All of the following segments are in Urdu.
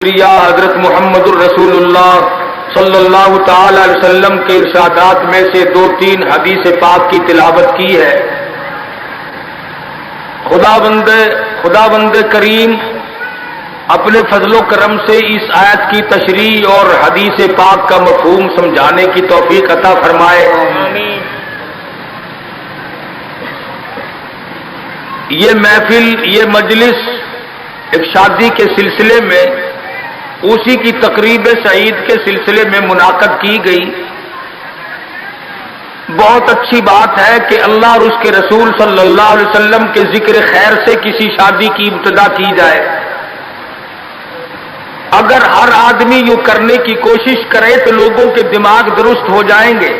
حضرت محمد الرسول اللہ صلی اللہ تعالی علیہ وسلم کے ارشادات میں سے 2-3 حدیث پاک کی تلاوت کی ہے۔ خداوند کریم اپنے فضل و کرم سے اس آیت کی تشریح اور حدیث پاک کا مفہوم سمجھانے کی توفیق عطا فرمائے۔ یہ محفل، یہ مجلس ایک شادی کے سلسلے میں، اسی کی تقریب سعید کے سلسلے میں منعقد کی گئی۔ بہت اچھی بات ہے کہ اللہ اور اس کے رسول صلی اللہ علیہ وسلم کے ذکر خیر سے کسی شادی کی ابتدا کی جائے۔ اگر ہر آدمی یوں کرنے کی کوشش کرے تو لوگوں کے دماغ درست ہو جائیں گے،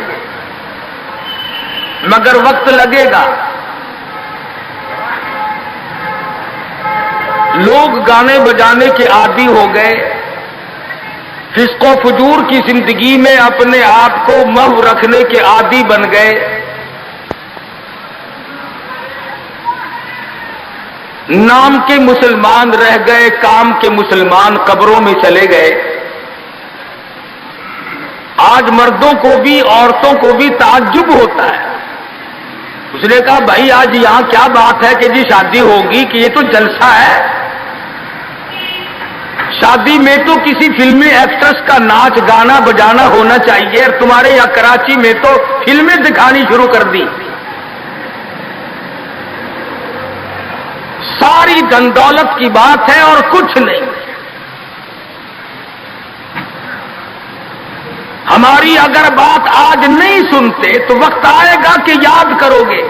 مگر وقت لگے گا۔ لوگ گانے بجانے کے عادی ہو گئے، فسق و فجور کی زندگی میں اپنے آپ کو محو رکھنے کے عادی بن گئے۔ نام کے مسلمان رہ گئے، کام کے مسلمان قبروں میں چلے گئے۔ آج مردوں کو بھی عورتوں کو بھی تعجب ہوتا ہے۔ اس نے کہا بھائی آج یہاں کیا بات ہے کہ جی شادی ہوگی، کہ یہ تو جلسہ ہے۔ شادی میں تو کسی فلمی ایکٹریس کا ناچ گانا بجانا ہونا چاہیے، اور تمہارے یہاں کراچی میں تو فلمیں دکھانی شروع کر دی۔ ساری دھن دولت کی بات ہے اور کچھ نہیں۔ ہماری اگر بات آج نہیں سنتے تو وقت آئے گا کہ یاد کرو گے۔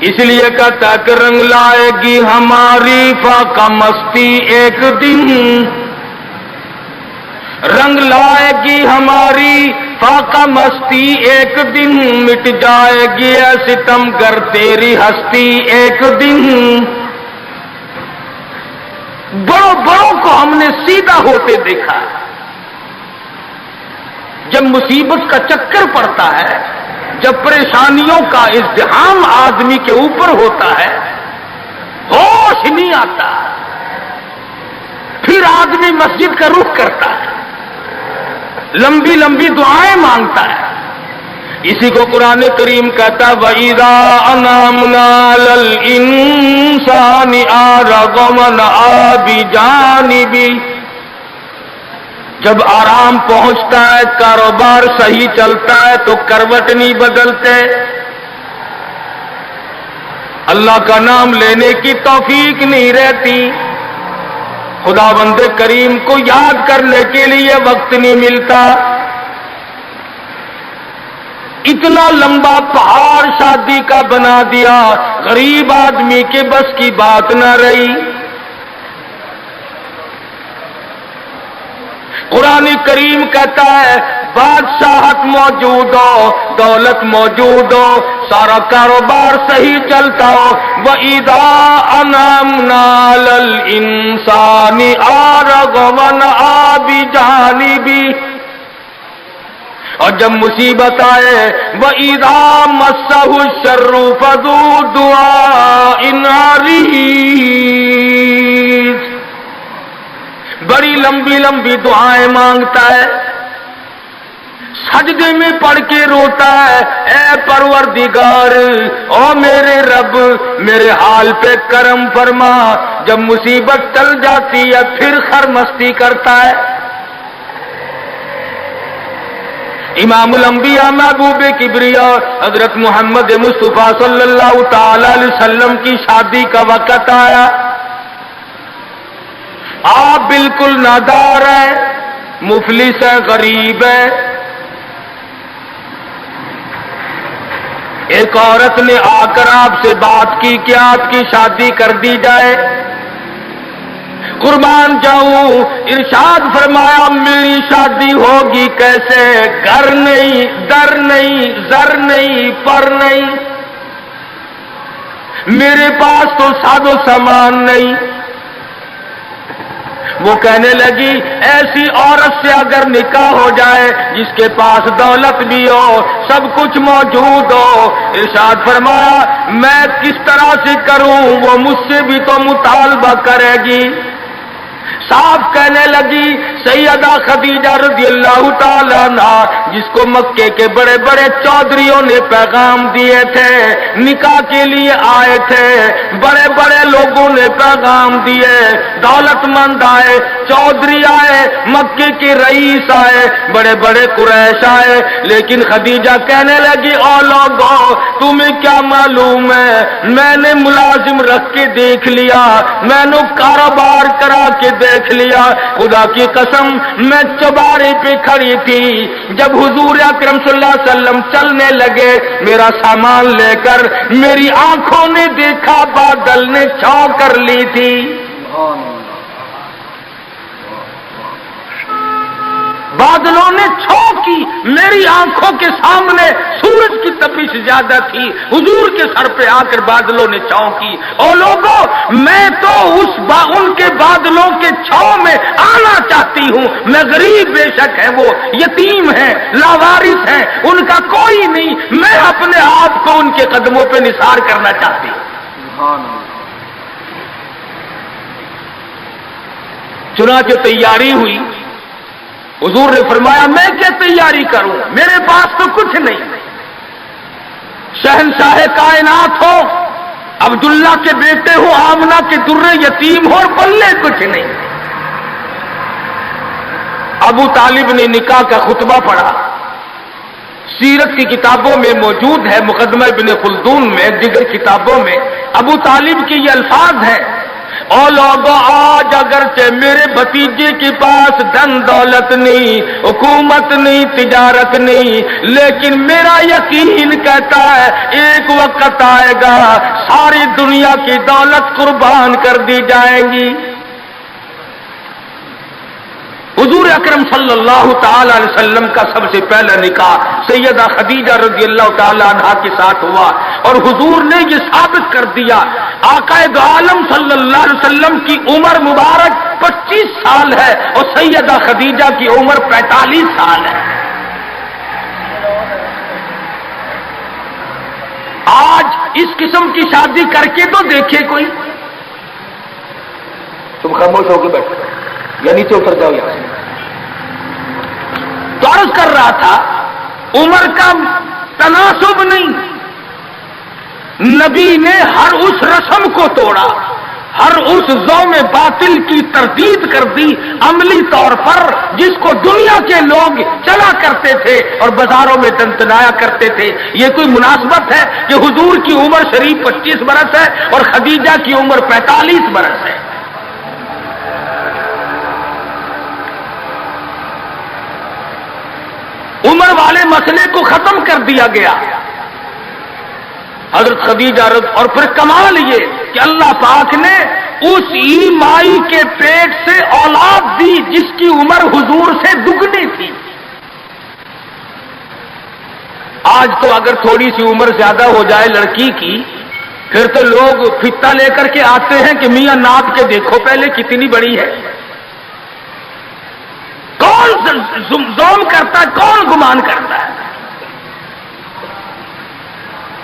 اس لیے کہتا کہ رنگ لائے گی ہماری فاقہ مستی ایک دن، رنگ لائے گی ہماری فاقہ مستی ایک دن، مٹ جائے گی اے ستم گر تیری ہستی ایک دن۔ بڑوں کو ہم نے سیدھا ہوتے دیکھا ہے۔ جب مصیبت کا چکر پڑتا ہے، جب پریشانیوں کا ازدحام آدمی کے اوپر ہوتا ہے، ہوش نہیں آتا، پھر آدمی مسجد کا رخ کرتا ہے، لمبی لمبی دعائیں مانگتا ہے۔ اسی کو قرآن کریم کہتا ہے وَإِذَا أَنْعَمْنَا عَلَى الْإِنسَانِ أَعْرَضَ وَنَأَىٰ بِجَانِبِهِ۔ جب آرام پہنچتا ہے، کاروبار صحیح چلتا ہے تو کروٹ نہیں بدلتے، اللہ کا نام لینے کی توفیق نہیں رہتی، خداوند کریم کو یاد کرنے کے لیے وقت نہیں ملتا۔ اتنا لمبا پہاڑ شادی کا بنا دیا، غریب آدمی کے بس کی بات نہ رہی۔ قرآن کریم کہتا ہے بادشاہت موجود ہو، دولت موجود ہو، سارا کاروبار صحیح چلتا ہو، وَإِذَا أَنْعَمْنَا عَلَى الْإِنسَانِ أَعْرَضَ وَنَأَىٰ بِجَانِبِهِ۔ اور جب مصیبت آئے وَإِذَا مَسَّهُ الشَّرُّ فَذُو دُعَاءٍ عَرِيضٍ، بڑی لمبی لمبی دعائیں مانگتا ہے، سجدے میں پڑھ کے روتا ہے اے پروردگار، او میرے رب میرے حال پہ کرم فرما۔ جب مصیبت ٹل جاتی ہے پھر خرمستی کرتا ہے۔ امام الانبیاء محبوب کبریا حضرت محمد مصطفیٰ صلی اللہ تعالی علیہ وسلم کی شادی کا وقت آیا، آپ بالکل نادار ہیں، مفلس ہیں، غریب ہیں۔ ایک عورت نے آ کر آپ سے بات کی کہ آپ کی شادی کر دی جائے۔ قربان جاؤں، ارشاد فرمایا میری شادی ہوگی کیسے؟ گھر نہیں، در نہیں، زر نہیں، پر نہیں، میرے پاس تو ساز و سامان نہیں۔ وہ کہنے لگی ایسی عورت سے اگر نکاح ہو جائے جس کے پاس دولت بھی ہو، سب کچھ موجود ہو، ارشاد فرمایا میں کس طرح سے کروں؟ وہ مجھ سے بھی تو مطالبہ کرے گی۔ صاف کہنے لگی سیدہ خدیجہ رضی اللہ تعالی عنہا، جس کو مکے کے بڑے بڑے چودھریوں نے پیغام دیے تھے، نکاح کے لیے آئے تھے، بڑے بڑے لوگوں نے پیغام دیے، دولت مند آئے، چودھری آئے، مکے کے رئیس آئے، بڑے بڑے قریش آئے، لیکن خدیجہ کہنے لگی او لوگوں تمہیں کیا معلوم ہے، میں نے ملازم رکھ کے دیکھ لیا، میں نے کاروبار کرا کے دیکھ لیا، خدا کی قسم میں چوبارے پہ کھڑی تھی، جب حضور اکرم صلی اللہ علیہ وسلم چلنے لگے میرا سامان لے کر، میری آنکھوں نے دیکھا بادل نے چھاؤں کر لی تھی۔ بادلوں نے چھو کی، میری آنکھوں کے سامنے سورج کی تپش زیادہ تھی، حضور کے سر پہ آ کر بادلوں نے چھو کی۔ اور لوگوں میں تو ان کے بادلوں کے چھو میں آنا چاہتی ہوں، میں غریب بے شک ہے، وہ یتیم ہیں، لاوارث ہیں، ان کا کوئی نہیں، میں اپنے آپ کو ان کے قدموں پہ نثار کرنا چاہتی ہوں۔ چنانچہ تیاری ہوئی، حضور نے فرمایا میں کیا تیاری کروں، میرے پاس تو کچھ نہیں، شہنشاہ کائنات ہو، عبداللہ کے بیٹے ہو، آمنہ کے درے یتیم ہو، اور پلے کچھ نہیں۔ ابو طالب نے نکاح کا خطبہ پڑھا، سیرت کی کتابوں میں موجود ہے، مقدمہ ابن خلدون میں، دیگر کتابوں میں ابو طالب کے یہ الفاظ ہیں، او لوگوں آج اگرچہ میرے بھتیجے کے پاس دھن دولت نہیں، حکومت نہیں، تجارت نہیں، لیکن میرا یقین کہتا ہے ایک وقت آئے گا ساری دنیا کی دولت قربان کر دی جائے گی۔ حضور اکرم صلی اللہ تعالی علیہ وسلم کا سب سے پہلا نکاح سیدہ خدیجہ رضی اللہ تعالی عنہا کے ساتھ ہوا، اور حضور نے یہ ثابت کر دیا آقا دو عالم صلی اللہ علیہ وسلم کی عمر مبارک 25 سال ہے اور سیدہ خدیجہ کی عمر 45 سال ہے۔ آج اس قسم کی شادی کر کے تو دیکھے کوئی، تم خاموش ہو کے بیٹھو یا نیچے اتر جاؤ یہاں سے۔ تو عرض کر رہا تھا عمر کا تناسب نہیں، نبی نے ہر اس رسم کو توڑا، ہر اس ذوم باطل کی تردید کر دی عملی طور پر، جس کو دنیا کے لوگ چلا کرتے تھے اور بازاروں میں تنتنایا کرتے تھے۔ یہ کوئی مناسبت ہے کہ حضور کی عمر شریف 25 برس ہے اور خدیجہ کی عمر 45 برس ہے؟ عمر والے مسئلے کو ختم کر دیا گیا۔ حضرت خدیجہ اور پھر کمال یہ کہ اللہ پاک نے اس مائی کے پیٹ سے اولاد دی جس کی عمر حضور سے دگنی تھی۔ آج تو اگر تھوڑی سی عمر زیادہ ہو جائے لڑکی کی، پھر تو لوگ فتا لے کر کے آتے ہیں کہ میاں ناپ کے دیکھو پہلے کتنی بڑی ہے۔ کون زوم کرتا ہے، کون گمان کرتا ہے؟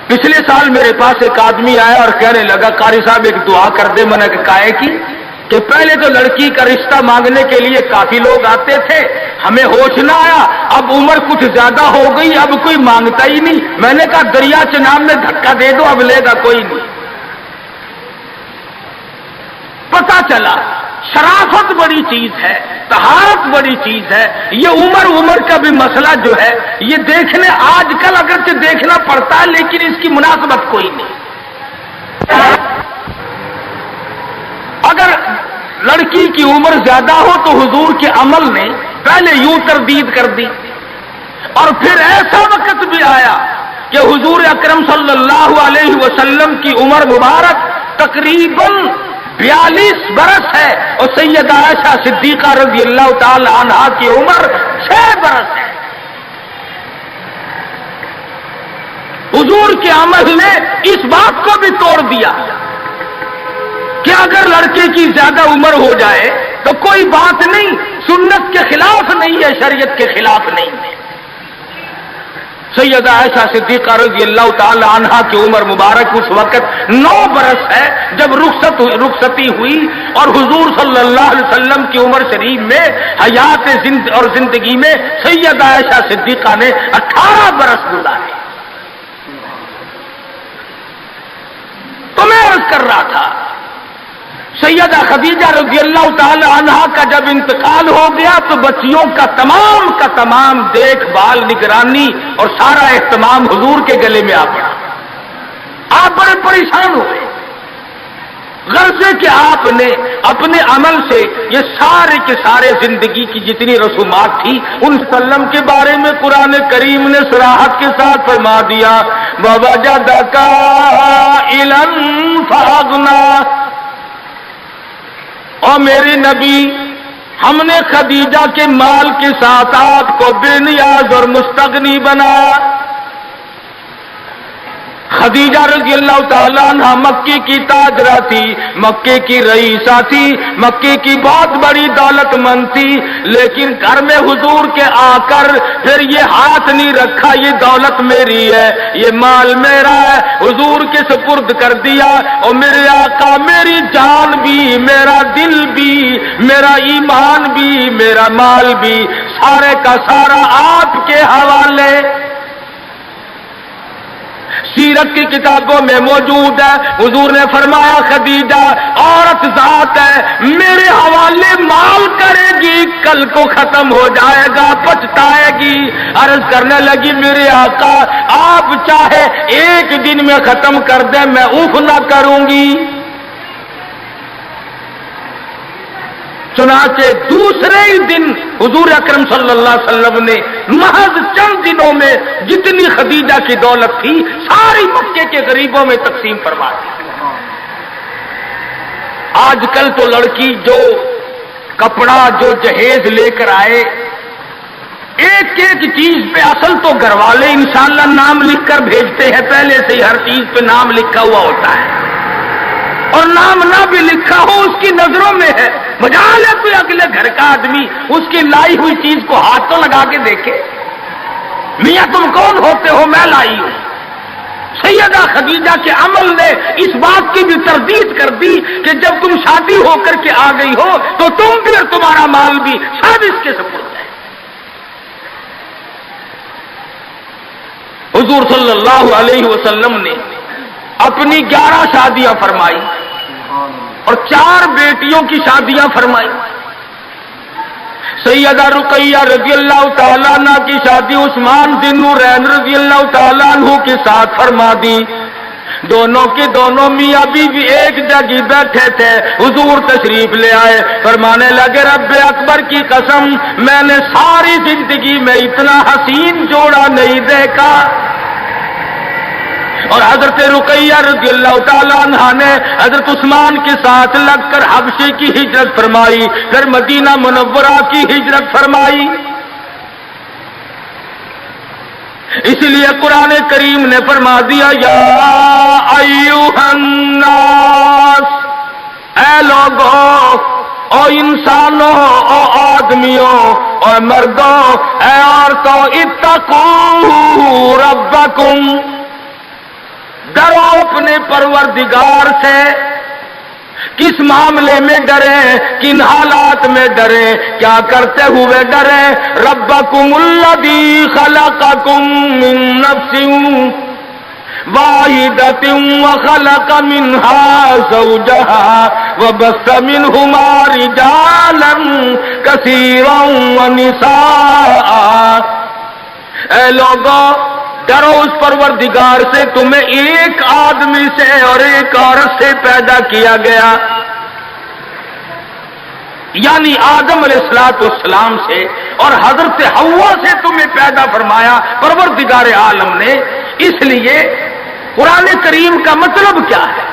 پچھلے سال میرے پاس ایک آدمی آیا اور کہنے لگا قاری صاحب ایک دعا کر دے۔ میں نے کہا کی کہ پہلے تو لڑکی کا رشتہ مانگنے کے لیے کافی لوگ آتے تھے، ہمیں ہوش نہ آیا، اب عمر کچھ زیادہ ہو گئی، اب کوئی مانگتا ہی نہیں۔ میں نے کہا دریا چناب میں دھکا دے دو، اب لے گا کوئی نہیں۔ پتا چلا شرافت بڑی چیز ہے، طہارت بڑی چیز ہے، یہ عمر کا بھی مسئلہ جو ہے یہ دیکھنے آج کل اگرچہ دیکھنا پڑتا ہے لیکن اس کی مناسبت کوئی نہیں۔ اگر لڑکی کی عمر زیادہ ہو تو حضور کے عمل نے پہلے یوں تردید کر دی، اور پھر ایسا وقت بھی آیا کہ حضور اکرم صلی اللہ علیہ وسلم کی عمر مبارک تقریباً 42 برس ہے اور سیدہ عائشہ صدیقہ رضی اللہ تعالی عنہا کی عمر 6 برس ہے۔ حضور کے عمل نے اس بات کو بھی توڑ دیا کہ اگر لڑکے کی زیادہ عمر ہو جائے تو کوئی بات نہیں، سنت کے خلاف نہیں ہے، شریعت کے خلاف نہیں ہے۔ سیدہ عائشہ صدیقہ رضی اللہ تعالی عنہا کی عمر مبارک اس وقت 9 برس ہے جب رخصتی ہوئی، اور حضور صلی اللہ علیہ وسلم کی عمر شریف میں حیات اور زندگی میں سیدہ عائشہ صدیقہ نے 18 برس گزارے۔ تو میں عرض کر رہا تھا سیدہ خدیجہ رضی اللہ تعالی عنہا کا جب انتقال ہو گیا تو بچیوں کا تمام دیکھ بھال، نگرانی اور سارا اہتمام حضور کے گلے میں آ پڑا۔ آپ بڑے پریشان ہوئے، غرض ہے کہ آپ نے اپنے عمل سے یہ سارے کے سارے زندگی کی جتنی رسومات تھی ان سلم کے بارے میں قرآن کریم نے صراحت کے ساتھ فرما دیا، وَوَجَدَكَ عَائِلًا فَأَغْنَىٰ۔ اور میرے نبی، ہم نے خدیجہ کے مال کے ساتھ آپ کو بے نیاز اور مستغنی بنا۔ خدیجہ رضی اللہ تعالیٰ عنہ مکے کی تاجرہ تھی، مکے کی رئیسہ تھی، مکے کی بہت بڑی دولت مند تھی، لیکن گھر میں حضور کے آ کر پھر یہ ہاتھ نہیں رکھا یہ دولت میری ہے، یہ مال میرا ہے، حضور کے سپرد کر دیا۔ اور میرے آقا میری جان بھی، میرا دل بھی، میرا ایمان بھی، میرا مال بھی، سارے کا سارا آپ کے حوالے۔ سیرت کی کتابوں میں موجود ہے، حضور نے فرمایا خدیجہ عورت ذات ہے، میرے حوالے مال کرے گی، کل کو ختم ہو جائے گا، پچھتائے گی۔ عرض کرنے لگی میرے آقا آپ چاہے ایک دن میں ختم کر دیں میں اوف نہ کروں گی۔ چنانچہ دوسرے ہی دن حضور اکرم صلی اللہ علیہ وسلم نے محض چند دنوں میں جتنی خدیجہ کی دولت تھی ساری مکے کے غریبوں میں تقسیم فرما دی۔ آج کل تو لڑکی جو کپڑا جو جہیز لے کر آئے، ایک ایک چیز پہ اصل تو گھر والے انشاءاللہ نام لکھ کر بھیجتے ہیں، پہلے سے ہی ہر چیز پہ نام لکھا ہوا ہوتا ہے، اور نام نہ بھی لکھا ہو اس کی نظروں میں ہے، مجال ہے کوئی اگلے گھر کا آدمی اس کی لائی ہوئی چیز کو ہاتھ تو لگا کے دیکھے، میاں تم کون ہوتے ہو میں لائی ہوں۔ سیدہ خدیجہ کے عمل نے اس بات کی بھی تردید کر دی کہ جب تم شادی ہو کر کے آ گئی ہو تو تم بھی اور تمہارا مال بھی سب اس کے سپرد ہے۔ حضور صلی اللہ علیہ وسلم نے اپنی 11 شادیاں فرمائی اور 4 بیٹیوں کی شادیاں فرمائی۔ سیدہ رقیہ رضی اللہ تعالیٰ عنہ کی شادی عثمان ذی النورین رضی اللہ تعالیٰ عنہ کے ساتھ فرما دی۔ دونوں کے دونوں میاں بیوی ایک جگہ بیٹھے تھے، حضور تشریف لے آئے، فرمانے لگے رب اکبر کی قسم میں نے ساری زندگی میں اتنا حسین جوڑا نہیں دیکھا۔ اور حضرت رقیہ رضی اللہ تعالیٰ عنہ نے حضرت عثمان کے ساتھ لگ کر حبشے کی ہجرت فرمائی، پھر مدینہ منورہ کی ہجرت فرمائی۔ اس لیے قرآن کریم نے فرما دیا یا ایھا الناس، اے لوگوں، او انسانوں، او آدمیوں، او مردوں، اے عورتوں، اتقوا ربکم، ڈرو اپنے پروردگار سے۔ کس معاملے میں ڈریں، کن حالات میں ڈریں، کیا کرتے ہوئے ڈریں؟ ربکم الذی خلقکم من نفس واحدۃ وخلق منها زوجها وبث منهما رجالا کثیرا ونساء۔ اے لوگوں ڈرو اس پروردگار سے، تمہیں ایک آدمی سے اور ایک عورت سے پیدا کیا گیا، یعنی آدم علیہ السلام سے اور حضرت حوا سے تمہیں پیدا فرمایا پروردگار عالم نے۔ اس لیے قرآن کریم کا مطلب کیا ہے،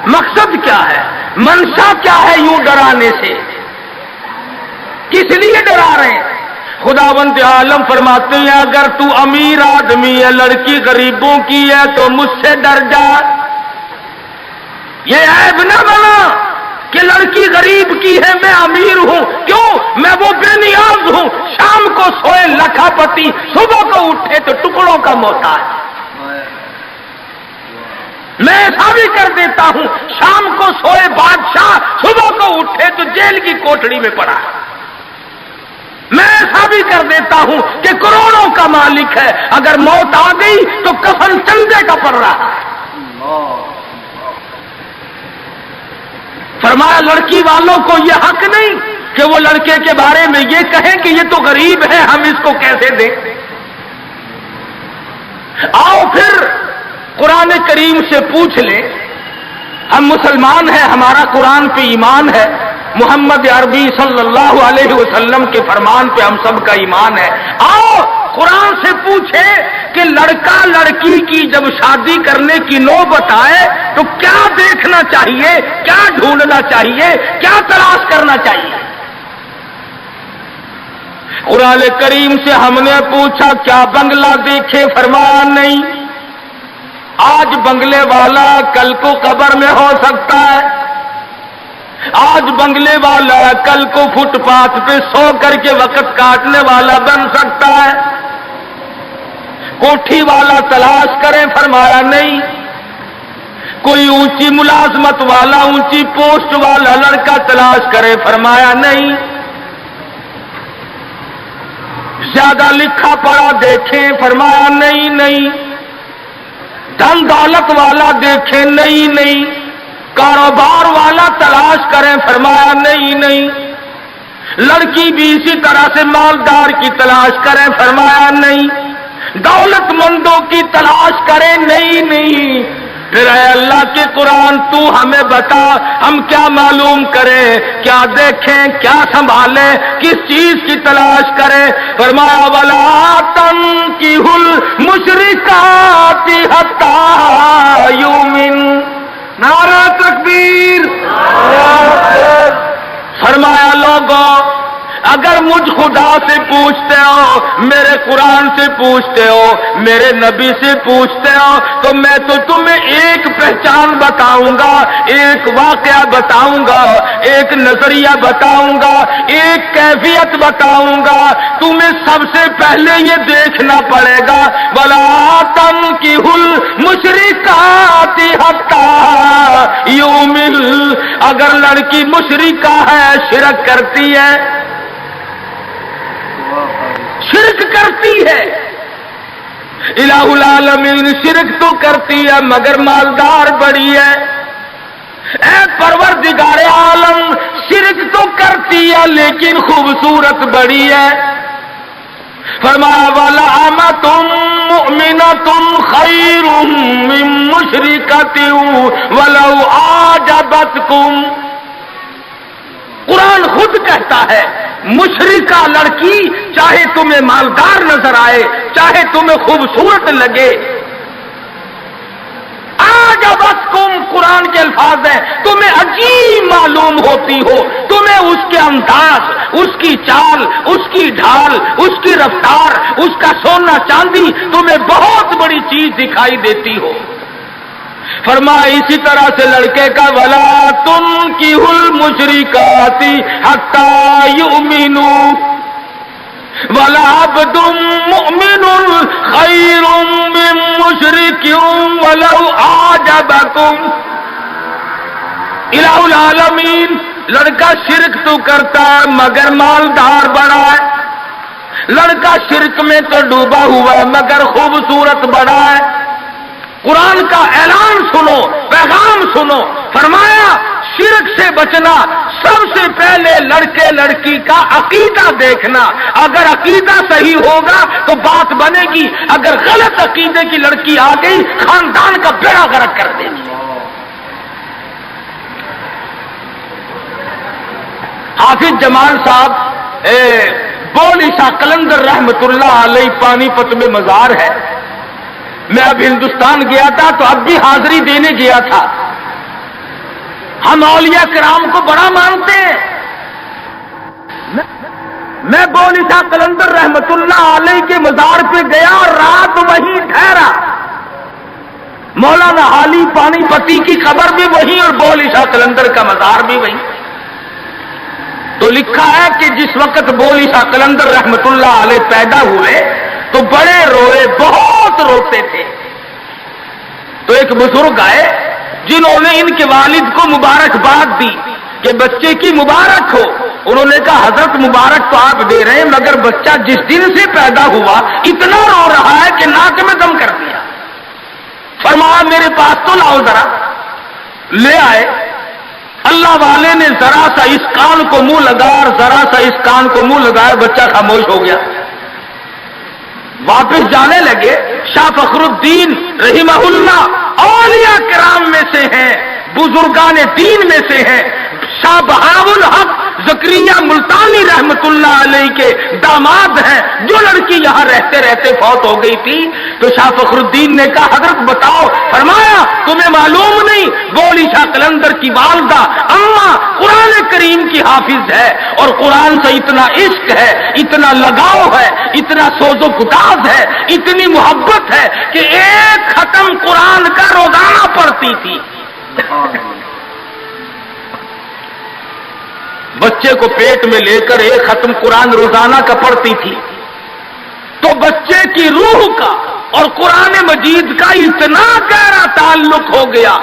مقصد کیا ہے، منشا کیا ہے یوں ڈرانے سے، کس لیے ڈرا رہے ہیں؟ خداوند عالم فرماتے ہیں اگر تو امیر آدمی ہے، لڑکی غریبوں کی ہے تو مجھ سے ڈر جا۔ یہ عیب نہ بنا کہ لڑکی غریب کی ہے میں امیر ہوں، کیوں؟ میں وہ بے نیاز ہوں، شام کو سوئے لکھا پتی پتی صبح کو اٹھے تو ٹکڑوں کا محتاج، میں ایسا بھی کر دیتا ہوں شام کو سوئے بادشاہ صبح کو اٹھے تو جیل کی کوٹڑی میں پڑا ہے، میں ایسا بھی کر دیتا ہوں کہ کروڑوں کا مالک ہے، اگر موت آ گئی تو کفن چندے کا پڑ رہا ہے۔ فرمایا لڑکی والوں کو یہ حق نہیں کہ وہ لڑکے کے بارے میں یہ کہیں کہ یہ تو غریب ہے، ہم اس کو کیسے دیں۔ آؤ پھر قرآن کریم سے پوچھ لیں، ہم مسلمان ہیں، ہمارا قرآن پہ ایمان ہے، محمد عربی صلی اللہ علیہ وسلم کے فرمان پہ ہم سب کا ایمان ہے۔ آؤ قرآن سے پوچھے کہ لڑکا لڑکی کی جب شادی کرنے کی نوبت آئے تو کیا دیکھنا چاہیے، کیا ڈھونڈنا چاہیے، کیا تلاش کرنا چاہیے۔ قرآن کریم سے ہم نے پوچھا کیا بنگلہ دیکھے، فرمایا نہیں، آج بنگلے والا کل کو قبر میں ہو سکتا ہے، آج بنگلے والا کل کو فٹ پاتھ پہ سو کر کے وقت کاٹنے والا بن سکتا ہے۔ کوٹھی والا تلاش کریں، فرمایا نہیں، کوئی اونچی ملازمت والا اونچی پوسٹ والا لڑکا تلاش کرے، فرمایا نہیں، زیادہ لکھا پڑھا دیکھیں، فرمایا نہیں نہیں، دھن دولت والا دیکھیں، نہیں نہیں، کاروبار والا تلاش کریں، فرمایا نہیں نہیں، لڑکی بھی اسی طرح سے مالدار کی تلاش کریں، فرمایا نہیں، دولت مندوں کی تلاش کریں، نہیں نہیں۔ پھر اے اللہ کے قرآن تو ہمیں بتا ہم کیا معلوم کریں، کیا دیکھیں، کیا سنبھالیں، کس چیز کی تلاش کریں۔ فرمایا وَلَا تَنكِحُوا الْمُشْرِكَاتِ حَتَّىٰ يُؤْمِنَ۔ نعرہ تکبیر۔ فرمایا لوگوں اگر مجھ خدا سے پوچھتے ہو، میرے قرآن سے پوچھتے ہو، میرے نبی سے پوچھتے ہو تو میں تو تمہیں ایک پہچان بتاؤں گا، ایک واقعہ بتاؤں گا، ایک نظریہ بتاؤں گا، ایک کیفیت بتاؤں گا۔ تمہیں سب سے پہلے یہ دیکھنا پڑے گا وَلَا تَنكِحُوا الْمُشْرِكَاتِ حَتَّىٰ يُؤْمِنَ، اگر لڑکی مشرکہ ہے، شرک کرتی ہے، شرک کرتی ہے، الہ العالمین شرک تو کرتی ہے مگر مالدار بڑی ہے، اے پروردگار عالم شرک تو کرتی ہے لیکن خوبصورت بڑی ہے۔ فرمایا وَلَأَمَةٌ مُؤْمِنَةٌ خَيْرٌ مِّن مُّشْرِكَةٍ وَلَوْ أَعْجَبَتْكُمْ۔ قرآن خود کہتا ہے مشرکہ لڑکی چاہے تمہیں مالدار نظر آئے، چاہے تمہیں خوبصورت لگے، اعجبتکم، قرآن کے الفاظ ہیں، تمہیں عجیب معلوم ہوتی ہو، تمہیں اس کے انداز، اس کی چال، اس کی ڈھال، اس کی رفتار، اس کا سونا چاندی تمہیں بہت بڑی چیز دکھائی دیتی ہو۔ فرمایا اسی طرح سے لڑکے کا وَلَا تُنكِحُوا الْمُشْرِكَاتِ حَتَّىٰ يُؤْمِنُوا وَلَعَبْدٌ مُؤْمِنٌ خَيْرٌ مِّن مُّشْرِكٍ وَلَوْ أَعْجَبَكُمْ۔ الہ العالمین لڑکا شرک تو کرتا ہے مگر مالدار بڑا ہے، لڑکا شرک میں تو ڈوبا ہوا ہے مگر خوبصورت بڑا ہے۔ قرآن کا اعلان سنو، پیغام سنو، فرمایا شرک سے بچنا، سب سے پہلے لڑکے لڑکی کا عقیدہ دیکھنا، اگر عقیدہ صحیح ہوگا تو بات بنے گی، اگر غلط عقیدے کی لڑکی آ گئی خاندان کا بیڑا غرق کر دے گی۔ حافظ جمال صاحب بولی شاہ قلندر رحمت اللہ علیہ پانی پت میں مزار ہے، میں اب ہندوستان گیا تھا تو اب بھی حاضری دینے گیا تھا۔ ہم اولیاء کرام کو بڑا مانتے ہیں، میں بولی شاہ قلندر رحمت اللہ علیہ کے مزار پہ گیا اور رات وہیں ٹھہرا۔ مولانا حالی پانی پتی کی قبر بھی وہیں اور بولی شاہ قلندر کا مزار بھی وہیں۔ تو لکھا ہے کہ جس وقت بولی شاہ قلندر رحمت اللہ علیہ پیدا ہوئے تو بڑے روئے، بہت روتے تھے۔ تو ایک بزرگ آئے جنہوں نے ان کے والد کو مبارکباد دی کہ بچے کی مبارک ہو۔ انہوں نے کہا حضرت مبارک تو آپ دے رہے ہیں، مگر بچہ جس دن سے پیدا ہوا اتنا رو رہا ہے کہ ناک میں دم کر دیا۔ فرمایا میرے پاس تو لاؤ ذرا، لے آئے۔ اللہ والے نے ذرا سا اس کان کو منہ لگایا اور ذرا سا اس کان کو منہ لگایا، بچہ خاموش ہو گیا۔ واپس جانے لگے۔ شاہ فخر الدین رحمہ اللہ اولیاء کرام میں سے ہیں، بزرگان دین میں سے ہیں۔ شاہ بہاء الحق زکریا ملتانی رحمت اللہ علیہ کے داماد ہیں۔ جو لڑکی یہاں رہتے رہتے فوت ہو گئی تھی تو شاہ فخر الدین نے کہا حضرت بتاؤ۔ فرمایا تمہیں معلوم نہیں، بولی شاہ قلندر کی والدہ اماں قرآن کریم کی حافظ ہے، اور قرآن سے اتنا عشق ہے، اتنا لگاؤ ہے، اتنا سوز و گداز ہے، اتنی محبت ہے کہ ایک ختم قرآن کا روزانہ پڑھتی تھی۔ بچے کو پیٹ میں لے کر ایک ختم قرآن روزانہ کا پڑھتی تھی۔ تو بچے کی روح کا اور قرآن مجید کا اتنا گہرا تعلق ہو گیا۔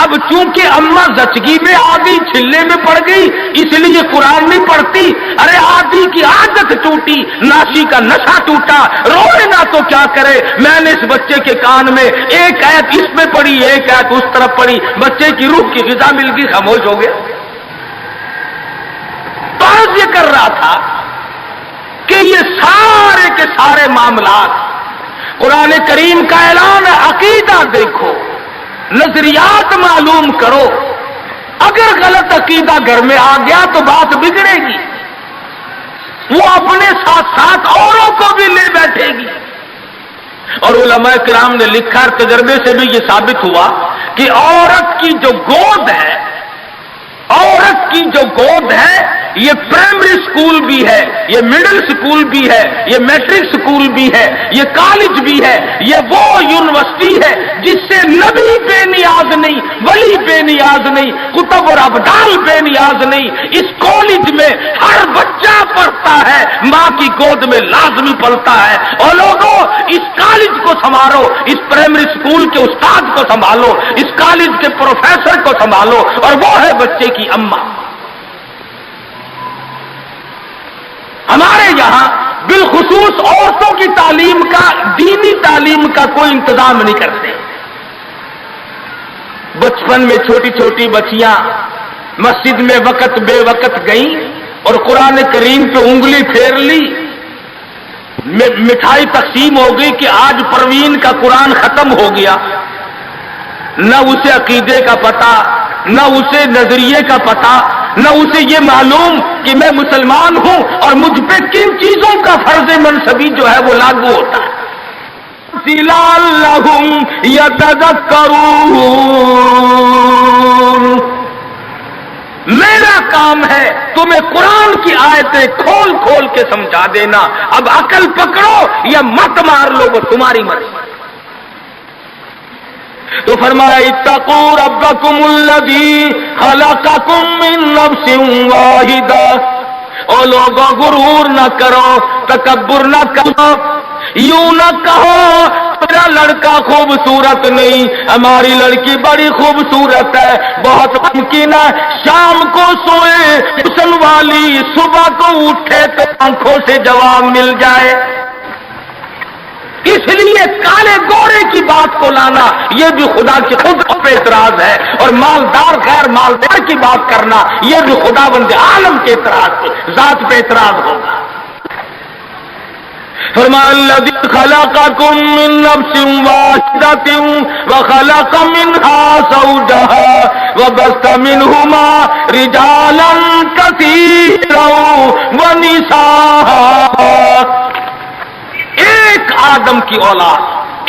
اب چونکہ اماں زچگی میں آدھی چھلے میں پڑ گئی اس لیے قرآن نہیں پڑھتی۔ ارے آدھی کی عادت ٹوٹی، ناشی کا نشہ ٹوٹا، روئے نہ تو کیا کرے۔ میں نے اس بچے کے کان میں ایک آیت اس میں پڑھی، ایک آیت اس طرف پڑھی، بچے کی روح کی غذا مل گئی، خاموش ہو گیا۔ بات یہ کر رہا تھا کہ یہ سارے کے سارے معاملات قرآن کریم کا اعلان ہے۔ عقیدہ دیکھو، نظریات معلوم کرو، اگر غلط عقیدہ گھر میں آ گیا تو بات بگڑے گی، وہ اپنے ساتھ ساتھ اوروں کو بھی لے بیٹھے گی۔ اور علماء کرام نے لکھا، تجربے سے بھی یہ ثابت ہوا کہ عورت کی جو گود ہے، عورت کی جو گود ہے، یہ پرائمری سکول بھی ہے، یہ مڈل سکول بھی ہے، یہ میٹرک سکول بھی ہے، یہ کالج بھی ہے، یہ وہ یونیورسٹی ہے جس سے نبی بے نیاز نہیں، ولی بے نیاز نہیں، کتب اور ابدال بے نیاز نہیں۔ اس کالج میں ہر بچہ پڑھتا ہے، ماں کی گود میں لازمی پڑھتا ہے۔ اور لوگوں اس کالج کو سنبھالو، اس پرائمری سکول کے استاد کو سنبھالو، اس کالج کے پروفیسر کو سنبھالو، اور وہ ہے بچے کی اماں۔ ہمارے یہاں بالخصوص عورتوں کی تعلیم کا، دینی تعلیم کا کوئی انتظام نہیں کرتے۔ بچپن میں چھوٹی چھوٹی بچیاں مسجد میں وقت بے وقت گئیں اور قرآن کریم پہ انگلی پھیر لی، مٹھائی تقسیم ہو گئی کہ آج پروین کا قرآن ختم ہو گیا۔ نہ اسے عقیدے کا پتہ، نہ اسے نظریے کا پتہ، نہ اسے یہ معلوم کہ میں مسلمان ہوں اور مجھ پہ کن چیزوں کا فرض منصبی جو ہے وہ لاگو ہوتا ہے۔ لعلہم یتذکرون، میرا کام ہے تمہیں قرآن کی آیتیں کھول کھول کے سمجھا دینا۔ اب عقل پکڑو یا مت مار لو، وہ تمہاری مرضی۔ تو فرمایا اتقوا ربکم الذی خلقکم من نفس واحدہ۔ او لوگوں غرور نہ کرو، تکبر نہ کرو، یوں نہ کہو میرا لڑکا خوبصورت نہیں، ہماری لڑکی بڑی خوبصورت ہے۔ بہت ممکن ہے شام کو سوئے حسن والی، صبح کو اٹھے تو آنکھوں سے جواب مل جائے۔ اس لیے کالے گورے کی بات کو لانا یہ بھی خدا کی خود پہ اعتراض ہے، اور مالدار غیر مالدار کی بات کرنا یہ بھی خدا بند عالم کے اعتراض پہ، ذات پہ اعتراض ہوگا۔ فرمایا الذی خلقکم من نفس واحدۃ وخلق منها زوجها وبث منهما رجالا کثیرا ونساء۔ ایک آدم کی اولاد،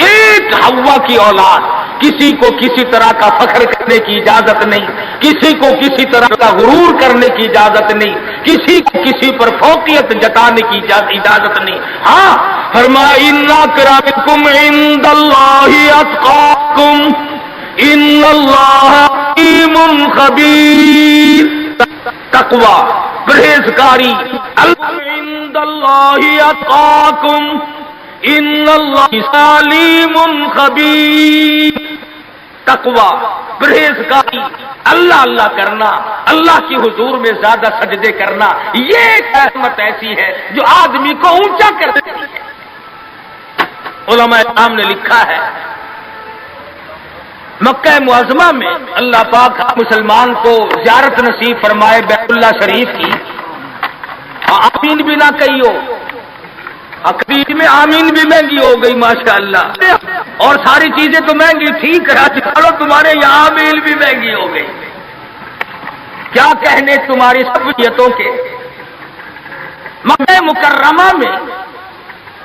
ایک حوا کی اولاد، کسی کو کسی طرح کا فخر کرنے کی اجازت نہیں، کسی کو کسی طرح کا غرور کرنے کی اجازت نہیں، کسی کو کسی پر فوقیت جتانے کی اجازت نہیں۔ ہاں فرمایا ان اکرمکم عند اللہ اتقاکم ان اللہ علیم خبیر۔ تقوی، پرہیزگاری، عند اللہ اتقاکم، ان اللہ علیم خبیر، تقوی، پرہیزگاری، اللہ اللہ کرنا، اللہ کی حضور میں زیادہ سجدے کرنا، یہ ایک رحمت ایسی ہے جو آدمی کو اونچا کر دیتی ہے۔ علماء کرام نے لکھا ہے مکہ معظمہ میں اللہ پاک مسلمان کو زیارت نصیب فرمائے بیت اللہ شریف کی، آمین بھی نہ کہیو، عقید میں آمین بھی مہنگی ہو گئی ماشاءاللہ، اور ساری چیزیں تو مہنگی تھی، کراچی چلو تمہارے یہاں آمین بھی مہنگی ہو گئی، کیا کہنے تمہاری سبیتوں کے۔ مکہ مکرمہ میں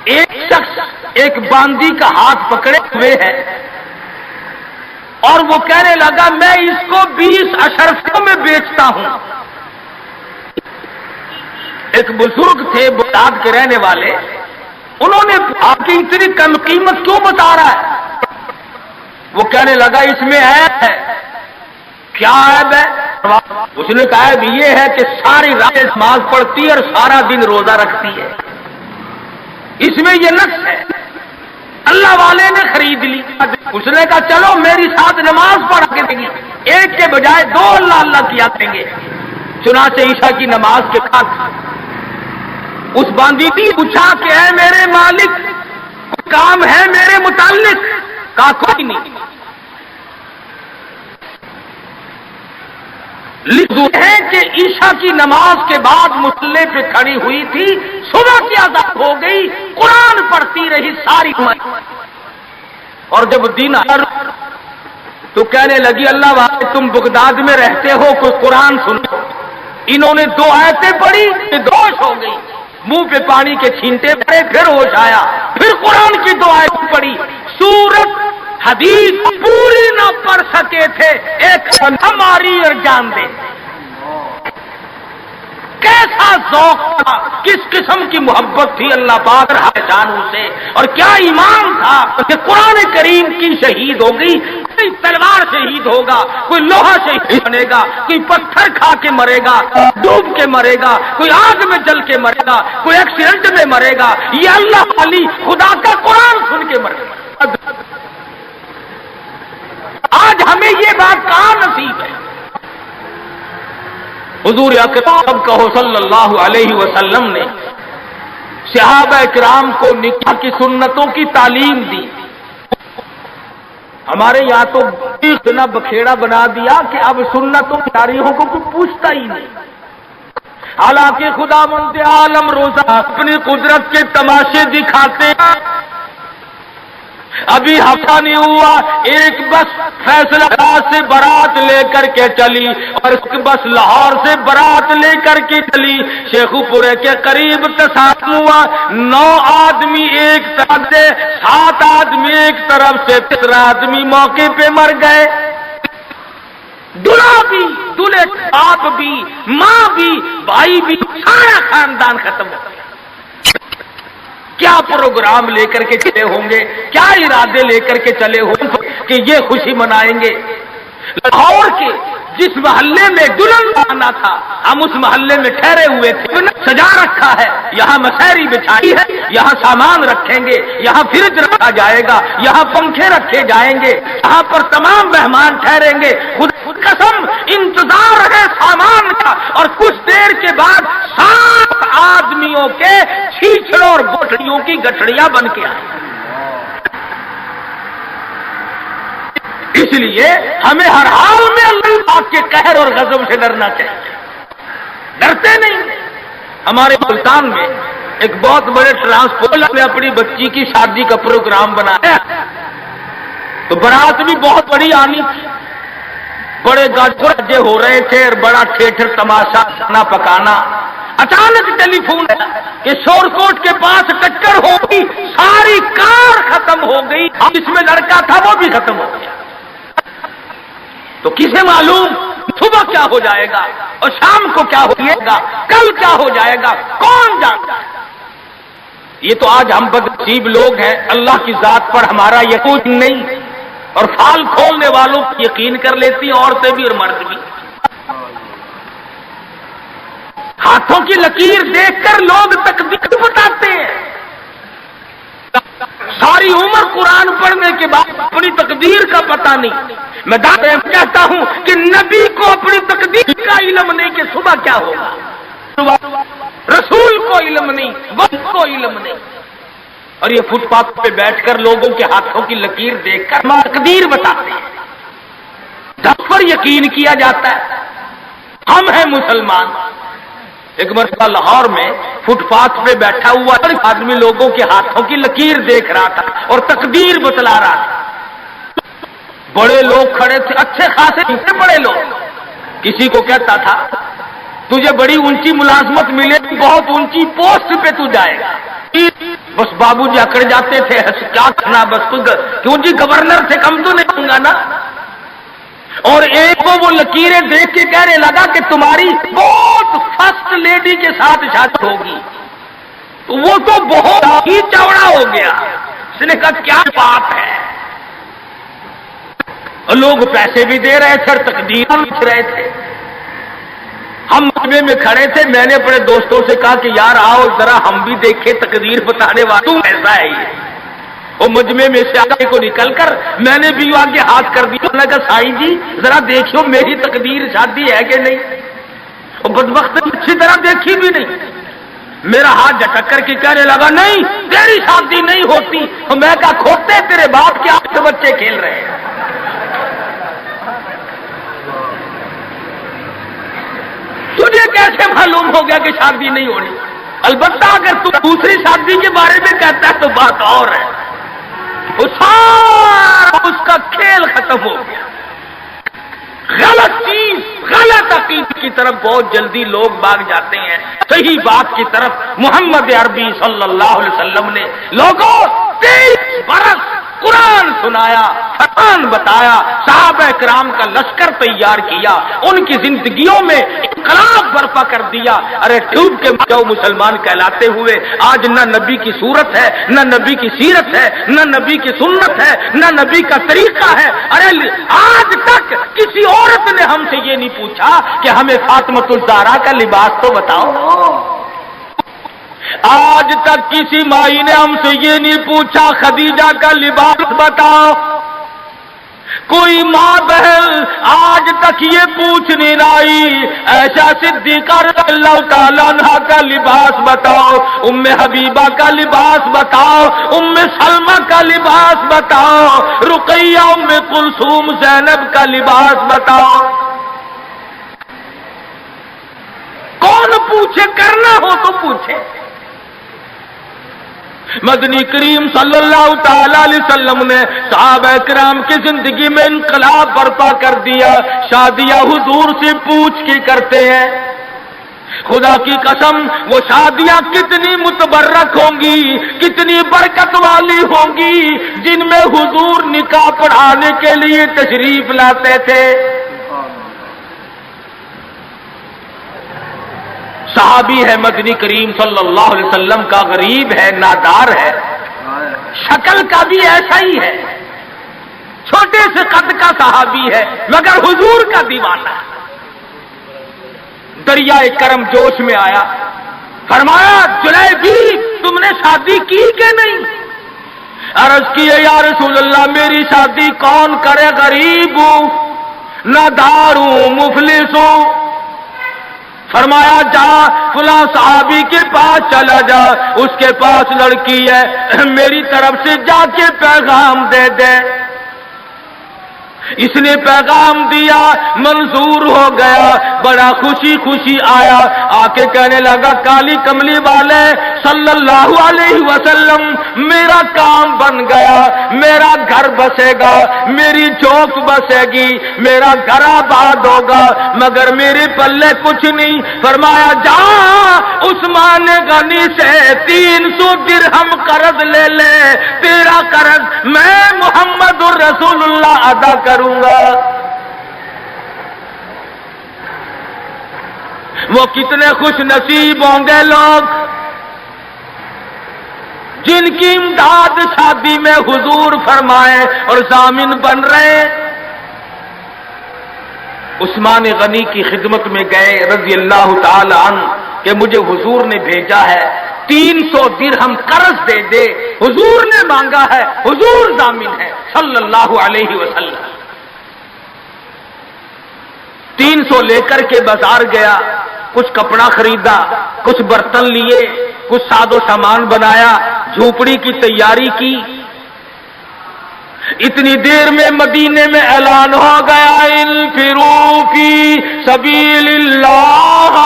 ایک شخص ایک باندی کا ہاتھ پکڑے ہوئے ہے اور وہ کہنے لگا میں اس کو 20 اشرفیوں میں بیچتا ہوں۔ ایک بزرگ تھے بغداد کے رہنے والے، انہوں نے آپ کی اتنی کم قیمت کیوں بتا رہا ہے؟ وہ کہنے لگا اس میں عیب ہے۔ کیا عیب ہے؟ اس نے کہا عیب یہ ہے کہ ساری رات نماز پڑھتی ہے اور سارا دن روزہ رکھتی ہے، اس میں یہ نقص ہے۔ اللہ والے نے خرید لی، اس نے کہا چلو میری ساتھ نماز پڑھ کے دیں گے، ایک کے بجائے 2 اللہ اللہ کیا کریں گے۔ چنانچہ عشاء کی نماز کے بعد اس باندی نے پوچھا کہ اے میرے مالک کوئی کام ہے میرے متعلق؟ کہا کوئی نہیں۔ لکھتے ہیں کہ عشاء کی نماز کے بعد مصلی پہ کھڑی ہوئی تھی، صبح کی اذان ہو گئی، قرآن پڑھتی رہی ساری عمر، اور جب دن تو کہنے لگی اللہ والے تم بغداد میں رہتے ہو، کوئی قرآن سنو۔ انہوں نے 2 آیتیں پڑھی، ہوش ہو گئی، منہ پہ پانی کے چھینٹے پڑے، پھر ہوش آیا، پھر قرآن کی 2 آیتیں پڑھی۔ سورت حدیث پوری نہ پڑھ سکے تھے، ایک ہماری اور جان دے۔ کیسا ذوق تھا، کس قسم کی محبت تھی اللہ پاک جانوں سے، اور کیا ایمان تھا کہ قرآن کریم کی شہید ہو گئی۔ کوئی تلوار شہید ہوگا، کوئی لوہا شہید بنے گا، کوئی پتھر کھا کے مرے گا، ڈوب کے مرے گا، کوئی آگ میں جل کے مرے گا، کوئی ایکسیڈنٹ میں مرے گا، یہ اللہ والی خدا کا قرآن سن کے مرے گا۔ آج ہمیں یہ بات کہاں نصیب ہے؟ حضور اکرم کہو صلی اللہ علیہ وسلم نے صحابہ کرام کو نکاح کی سنتوں کی تعلیم دی۔ ہمارے یہاں تو اتنا بکھیڑا بنا دیا کہ اب سنتوں کی تاریخوں کو کوئی پوچھتا ہی نہیں۔ حالانکہ خدا مند عالم روزہ اپنی قدرت کے تماشے دکھاتے ہیں۔ ابھی ہفتہ نہیں ہوا، ایک بس فیصلہ آباد سے بارات لے کر کے چلی، اور ایک بس لاہور سے بارات لے کر کے چلی، شیخو پورے کے قریب تصادم ہوا، 9 آدمی ایک طرف سے، 7 آدمی ایک طرف سے، 3 آدمی موقع پہ مر گئے۔ دلہا بھی، دلہے باپ بھی، ماں بھی، بھائی بھی، سارا خاندان ختم ہو گیا۔ کیا پروگرام لے کر کے چلے ہوں گے، کیا ارادے لے کر کے چلے ہوں گے کہ یہ خوشی منائیں گے۔ لاہور کے جس محلے میں دلہن آنا تھا، ہم اس محلے میں ٹھہرے ہوئے تھے، سجا رکھا ہے، یہاں مسحری بچھائی ہے، یہاں سامان رکھیں گے، یہاں فریج رکھا جائے گا، یہاں پنکھے رکھے جائیں گے، یہاں پر تمام مہمان ٹھہریں گے۔ خود قسم انتظار ہے سامان کا، اور کچھ دیر کے بعد 7 آدمیوں کے چھیچڑوں اور بوٹڑیوں کی گٹھڑیاں بن کے آئیں۔ اس لیے ہمیں ہر حال میں اللہ پاک کے قہر اور غضب سے ڈرنا چاہیے، ڈرتے نہیں۔ ہمارے ملتان میں ایک بہت بڑے ٹرانسپورٹ نے اپنی بچی کی شادی کا پروگرام بنایا، تو برات بھی بہت بڑی آنی تھی، بڑے گاجے ہو رہے تھے اور بڑا ٹھیٹر تماشا کھانا پکانا۔ اچانک ٹیلی فون کہ شور کوٹ کے پاس ٹکر ہو گئی، ساری کار ختم ہو گئی، جس میں لڑکا تھا وہ بھی ختم ہو گیا۔ تو کسے معلوم صبح کیا ہو جائے گا اور شام کو کیا ہو جائے گا، کل کیا ہو جائے گا، کون جانتا ہے۔ یہ تو آج ہم بدنصیب لوگ ہیں، اللہ کی ذات پر ہمارا یقین نہیں، اور فال کھولنے والوں کو یقین کر لیتی ہیں، عورتیں بھی اور مرد بھی۔ ہاتھوں کی لکیر دیکھ کر لوگ تقدیر بتاتے ہیں۔ قرآن پڑھنے کے بعد اپنی تقدیر کا پتہ نہیں. میں کہتا ہوں کہ نبی کو اپنی تقدیر کا علم نہیں کہ صبح کیا ہوگا، رسول کو علم نہیں، وقت کو علم نہیں. اور یہ فٹ پاتھ پہ بیٹھ کر لوگوں کے ہاتھوں کی لکیر دیکھ کر تقدیر بتاتے ہیں، دس پر یقین کیا جاتا ہے. ہم ہیں مسلمان. ایک مرتبہ لاہور میں فٹ پاتھ پہ بیٹھا ہوا آدمی لوگوں کے ہاتھوں کی لکیر دیکھ رہا تھا اور تقدیر بتلا رہا تھا. بڑے لوگ کھڑے تھے، اچھے خاصے بڑے لوگ. کسی کو کہتا تھا تجھے بڑی اونچی ملازمت ملے، بہت اونچی پوسٹ پہ تو جائے گا. بس بابو جی اکڑ جاتے تھے، کیا کرنا، بس کیوں جی گورنر سے کم تو نہیں ہوں گا نا. اور ایک کو وہ لکیریں دیکھ کے کہنے لگا کہ تمہاری بہت فرسٹ لیڈی کے ساتھ شادی ہوگی. وہ تو بہت ہی چوڑا ہو گیا. اس نے کہا کیا بات ہے. اور لوگ پیسے بھی دے رہے تھے اور تقدیر لکھ رہے تھے. ہم مجمع میں کھڑے تھے، میں نے اپنے دوستوں سے کہا کہ یار آؤ ذرا ہم بھی دیکھیں تقدیر بتانے والا ایسا ہے یہ. اور مجمع میں سے آگے کو نکل کر میں نے بھی آگے ہاتھ کر دیا. میں نے کہا سائیں جی ذرا دیکھو میری تقدیر شادی ہے کہ نہیں. اور بدبخت اچھی طرح دیکھی بھی نہیں. میرا ہاتھ جھٹک کر کے کہنے لگا نہیں تیری شادی نہیں ہوتی. اور میں کہا کھوتے تیرے باپ کے آپ سے بچے کھیل رہے ہیں. تجھے کیسے معلوم ہو گیا کہ شادی نہیں ہونی؟ البتہ اگر تو دوسری شادی کے بارے میں کہتا ہے تو بات اور ہے. اس کا کھیل ختم ہو گیا. غلط چیز، غلط عقیدے کی طرف بہت جلدی لوگ بھاگ جاتے ہیں. صحیح بات کی طرف محمد عربی صلی اللہ علیہ وسلم نے لوگوں 23 برس قرآن سنایا، فرمان بتایا، صحابہ کرام کا لشکر تیار کیا، ان کی زندگیوں میں انقلاب برپا کر دیا. ارے ڈوب کے جو مسلمان کہلاتے ہوئے آج نہ نبی کی صورت ہے، نہ نبی کی سیرت ہے، نہ نبی کی سنت ہے، نہ نبی کا طریقہ ہے. ارے آج تک کسی عورت نے ہم سے یہ نہیں پوچھا کہ ہمیں فاطمۃ الزہرا کا لباس تو بتاؤ. آج تک کسی مائی نے ہم سے یہ نہیں پوچھا خدیجہ کا لباس بتاؤ. کوئی ماں بہن آج تک یہ پوچھ نہیں رہی ایسا صدیقہ رضی اللہ تعالیٰ عنہ کا لباس بتاؤ، ام حبیبہ کا لباس بتاؤ، ام سلمہ کا لباس بتاؤ، رقیہ ام کلثوم زینب کا لباس بتاؤ. کون پوچھے؟ کرنا ہو تو پوچھے. مدنی کریم صلی اللہ تعالی علیہ وسلم نے صحابہ کرام کی زندگی میں انقلاب برپا کر دیا. شادیاں حضور سے پوچھ کے کرتے ہیں. خدا کی قسم وہ شادیاں کتنی متبرک ہوں گی، کتنی برکت والی ہوں گی جن میں حضور نکاح پڑھانے کے لیے تشریف لاتے تھے. صحابی ہے مدنی کریم صلی اللہ علیہ وسلم کا، غریب ہے، نادار ہے، شکل کا بھی ایسا ہی ہے، چھوٹے سے قد کا صحابی ہے مگر حضور کا دیوانہ. دریائے کرم جوش میں آیا، فرمایا جلیبی تم نے شادی کی کہ نہیں؟ عرض کی یا رسول اللہ میری شادی کون کرے، غریب ہوں، نادار ہوں، مفلس ہوں. فرمایا جا فلاں صحابی کے پاس چلا جا، اس کے پاس لڑکی ہے، میری طرف سے جا کے پیغام دے دے. اس نے پیغام دیا، منظور ہو گیا، بڑا خوشی خوشی آیا، آ کے کہنے لگا کالی کملی والے صلی اللہ علیہ وسلم میرا کام بن گیا، میرا گھر بسے گا، میری چوک بسے گی، میرا گھر آباد ہوگا، مگر میرے پلے کچھ نہیں. فرمایا جا عثمان غنی سے 300 درہم قرض لے لے، تیرا قرض میں محمد الرسول اللہ ادا کروں گا. وہ کتنے خوش نصیب ہوں گے لوگ جن کی امداد شادی میں حضور فرمائے اور ضامن بن رہے. عثمان غنی کی خدمت میں گئے رضی اللہ تعالی عنہ کہ مجھے حضور نے بھیجا ہے 300 درہم قرض دے دے، حضور نے مانگا ہے، حضور ضامن ہے صلی اللہ علیہ وسلم۔ 300 لے کر کے بازار گیا، کچھ کپڑا خریدا، کچھ برتن لیے، کچھ ساز و سامان بنایا، جھوپڑی کی تیاری کی۔ اتنی دیر میں مدینے میں اعلان ہو گیا، انفروا فی سبیل اللہ،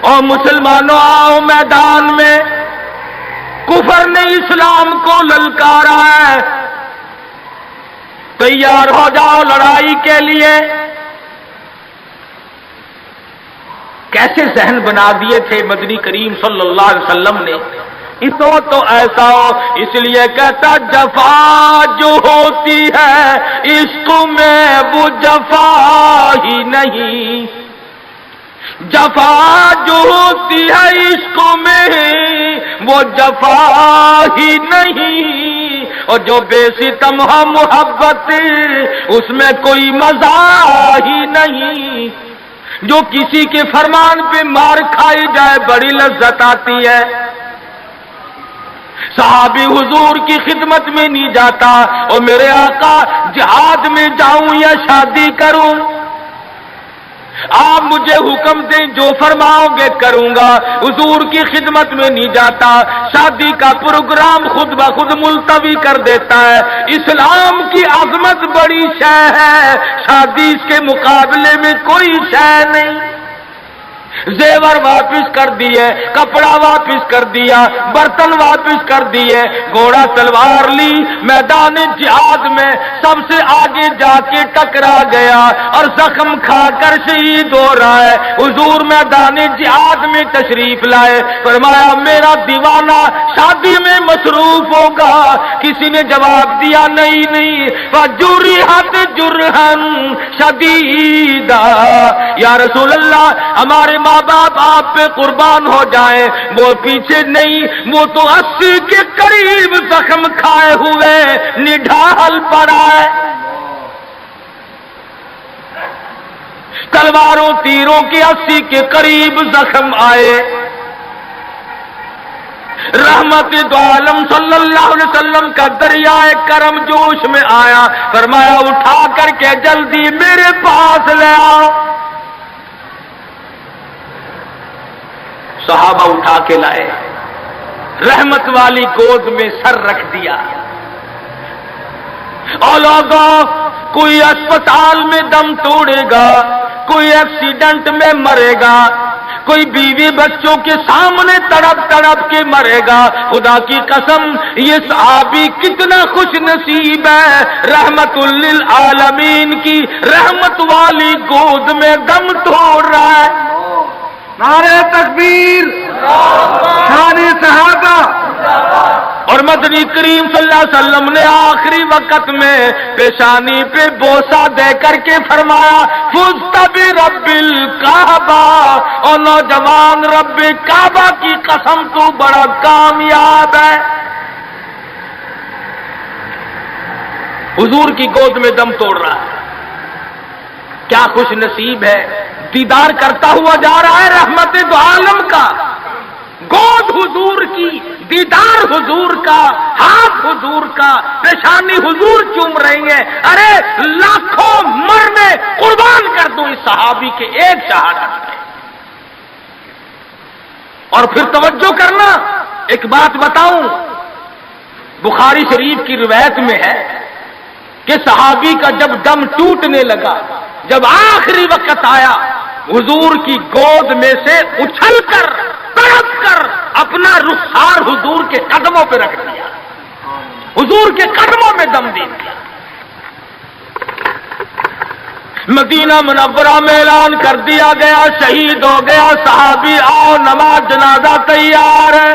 اور مسلمانوں آؤ میدان میں، کفر نے اسلام کو للکارا ہے، تیار ہو جاؤ لڑائی کے لیے۔ کیسے ذہن بنا دیے تھے مدنی کریم صلی اللہ علیہ وسلم نے۔ اس تو ایسا ہو، اس لیے کہتا جفا جو ہوتی ہے عشق میں وہ جفا ہی نہیں، جفا جو ہوتی ہے عشق میں وہ جفا ہی نہیں، اور جو بے ستم ہو محبت اس میں کوئی مزہ ہی نہیں، جو کسی کے فرمان پہ مار کھائی جائے بڑی لذت آتی ہے۔ صحابی حضور کی خدمت میں نہیں جاتا، اور میرے آقا جہاد میں جاؤں یا شادی کروں، آپ مجھے حکم دیں جو فرماؤ گے کروں گا۔ حضور کی خدمت میں نہیں جاتا، شادی کا پروگرام خود بخود ملتوی کر دیتا ہے۔ اسلام کی عظمت بڑی شے ہے، شادی اس کے مقابلے میں کوئی شے نہیں۔ زیور واپس کر دیے، کپڑا واپس کر دیا، برتن واپس کر دیے، گھوڑا تلوار لی، میدان جہاد میں سب سے آگے جا کے ٹکرا گیا اور زخم کھا کر شہید ہو رہا ہے۔ حضور میدان جہاد میں تشریف لائے، فرمایا میرا دیوانہ شادی میں مصروف ہوگا۔ کسی نے جواب دیا نہیں، فجرحت جرحن شدیدا، یا رسول اللہ ہمارے ماں باپ آپ پہ قربان ہو جائیں، وہ پیچھے نہیں، وہ تو 80 کے قریب زخم کھائے ہوئے نڈھال پڑا ہے، تلواروں تیروں کے 80 کے قریب زخم آئے۔ رحمت دو عالم صلی اللہ علیہ وسلم کا دریائے کرم جوش میں آیا، فرمایا اٹھا کر کے جلدی میرے پاس لے آؤ۔ صحابہ اٹھا کے لائے، رحمت والی گود میں سر رکھ دیا۔ اور لوگوں، کوئی اسپتال میں دم توڑے گا، کوئی ایکسیڈنٹ میں مرے گا، کوئی بیوی بچوں کے سامنے تڑپ تڑپ کے مرے گا۔ خدا کی قسم یہ صحابی کتنا خوش نصیب ہے، رحمت للعالمین کی رحمت والی گود میں دم توڑ رہا ہے۔ نعرہ تکبیر، شان صحابہ۔ اور مدنی کریم صلی اللہ علیہ وسلم نے آخری وقت میں پیشانی پہ بوسہ دے کر کے فرمایا فزت برب الکعبہ، اور نوجوان رب کعبہ کی قسم تو بڑا کامیاب ہے۔ حضور کی گود میں دم توڑ رہا ہے، کیا خوش نصیب ہے، دیدار کرتا ہوا جا رہا ہے رحمت دو عالم کا، گود حضور کی، دیدار حضور کا، ہاتھ حضور کا، پیشانی حضور چوم رہی ہیں۔ ارے لاکھوں مرنے قربان کر دو اس صحابی کے ایک شہادت میں۔ اور پھر توجہ کرنا، ایک بات بتاؤں، بخاری شریف کی روایت میں ہے کہ صحابی کا جب دم ٹوٹنے لگا، جب آخری وقت آیا، حضور کی گود میں سے اچھل کر تڑپ کر اپنا رخسار حضور کے قدموں پہ رکھ دیا، حضور کے قدموں میں دم دے دیا۔ مدینہ منورہ میں اعلان کر دیا گیا شہید ہو گیا صحابی، آؤ نماز جنازہ تیار ہے۔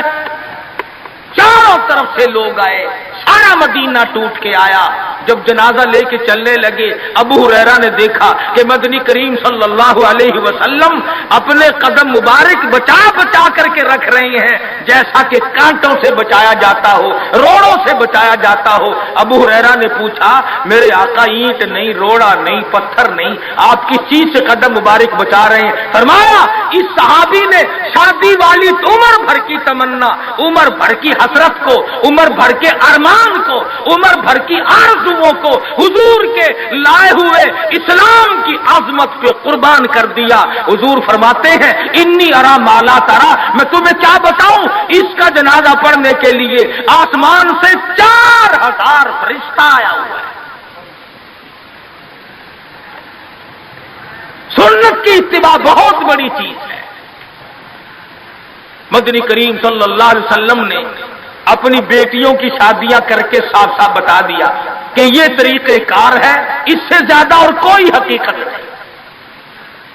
چاروں طرف سے لوگ آئے، سارا مدینہ ٹوٹ کے آیا، جب جنازہ لے کے چلنے لگے، ابو ہریرہ نے دیکھا کہ مدنی کریم صلی اللہ علیہ وسلم اپنے قدم مبارک بچا بچا کر کے رکھ رہے ہیں، جیسا کہ کانٹوں سے بچایا جاتا ہو، روڑوں سے بچایا جاتا ہو۔ ابو ہریرہ نے پوچھا، میرے آقا اینٹ نہیں، روڑا نہیں، پتھر نہیں، آپ کس چیز سے قدم مبارک بچا رہے ہیں؟ فرمایا اس صحابی نے شادی والی عمر بھر کی تمنا، عمر بھر کی حسرت کو، عمر بھر کے ارمان کو، عمر بھر کی آرزوؤں کو حضور کے لائے ہوئے اسلام کی عظمت پہ قربان کر دیا۔ حضور فرماتے ہیں انی ارا مالا ترا، میں تمہیں کیا بتاؤں، اس کا جنازہ پڑھنے کے لیے آسمان سے 4000 فرشتہ آیا ہوا ہے۔ سنت کی اتباع بہت بڑی چیز ہے۔ مدنی کریم صلی اللہ علیہ وسلم نے اپنی بیٹیوں کی شادیاں کر کے صاف صاف بتا دیا کہ یہ طریقہ کار ہے، اس سے زیادہ اور کوئی حقیقت نہیں۔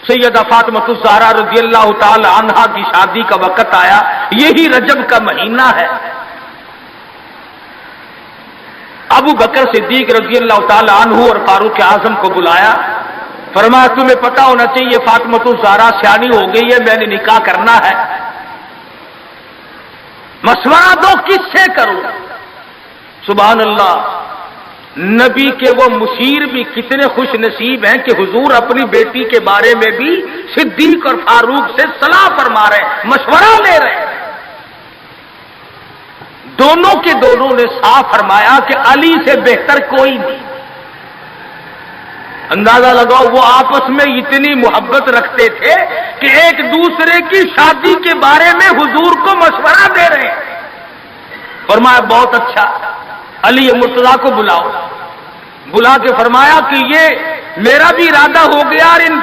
سیدہ فاطمہ الزہرا رضی اللہ تعالی عنہا کی شادی کا وقت آیا، یہی رجب کا مہینہ ہے۔ ابو بکر صدیق رضی اللہ تعالی عنہ اور فاروق اعظم کو بلایا، فرمایا تمہیں پتا ہونا چاہیے فاطمہ الزہرا سیانی ہو گئی ہے، میں نے نکاح کرنا ہے، مشورہ دو کس سے کروں؟ سبحان اللہ، نبی کے وہ مشیر بھی کتنے خوش نصیب ہیں کہ حضور اپنی بیٹی کے بارے میں بھی صدیق اور فاروق سے صلاح فرما رہے ہیں، مشورہ لے رہے ہیں۔ دونوں کے دونوں نے صاف فرمایا کہ علی سے بہتر کوئی نہیں۔ اندازہ لگاؤ وہ آپس میں اتنی محبت رکھتے تھے کہ ایک دوسرے کی شادی کے بارے میں حضور کو مشورہ دے رہے ہیں۔ فرمایا بہت اچھا، علی مرتضیٰ کو بلاؤ۔ بلا کے فرمایا کہ یہ میرا بھی ارادہ ہو گیا، اور ان